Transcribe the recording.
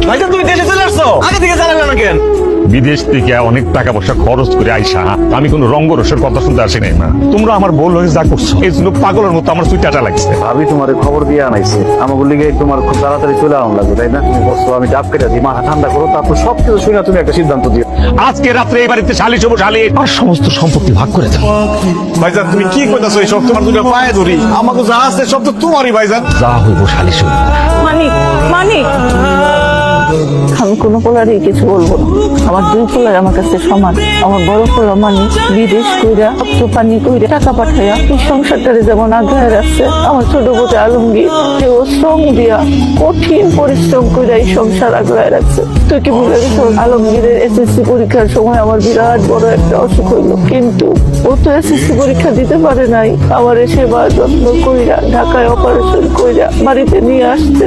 ভাইজান তুমি দেশে চলে আসছো, আগে থেকে জানালে না কেন? বিদেশ থেকে অনেক টাকা পয়সা খরচ করে আইসা আমি কোনো রঙ্গরসের কথা শুনতে আসি নাই মা। তোমরা আমার বল হয়ে যা করছো এই জন্য পাগলের মতো আমার সুইটাটা লাগছে। ভাবি তোমার খবর দিয়ে আনাইছে, আমাকে লিগে তোমার খুব তাড়াতাড়ি চলে আউন লাগবে, তাই না? তুমি বলছো আমি ডাব কেটে দিই, মাথা ঠান্ডা করো, তারপর সবকিছু শুনে তুমি একটা সিদ্ধান্ত দিও। আজকে রাত্রে এই বাড়িতে শালি সবুজ শালি আর সমস্ত সম্পত্তি ভাগ করে দাও। ভাইজান তুমি কি কইতাছো? এই সব তোমার দুটো পায়ে ধরি, আমাকে যা আছে সব তো তোমারই ভাইজান। যা হইব শালি সবুজ। মানিক, মানিক, আমি কোনো পোলারই কিছু বলবো না। আমার দুই পোলার আমার কাছে সমান। আমার বড় পোলা মানিক বিদেশ কইরা পানি কইরা টাকা পাঠাইয়া এই সংসারটারে যেমন আগ্রহে রাখছে, আমার ছোট বোতে আলমগীর যে ও শ্রম দিয়া কঠিন পরিশ্রম কইরা এই সংসার আগ্রহে রাখছে। তুই কি ভুলে গেছো? আলমগীরের এসএসসি পরীক্ষার সময় আমার বিরাট বড় একটা অসুখ হইলো, কিন্তু ও তো এসএসসি পরীক্ষা দিতে পারে নাই। আমার সেবা যত্ন কইরা ঢাকায় অপারেশন কইরা বাড়িতে নিয়ে আসছে।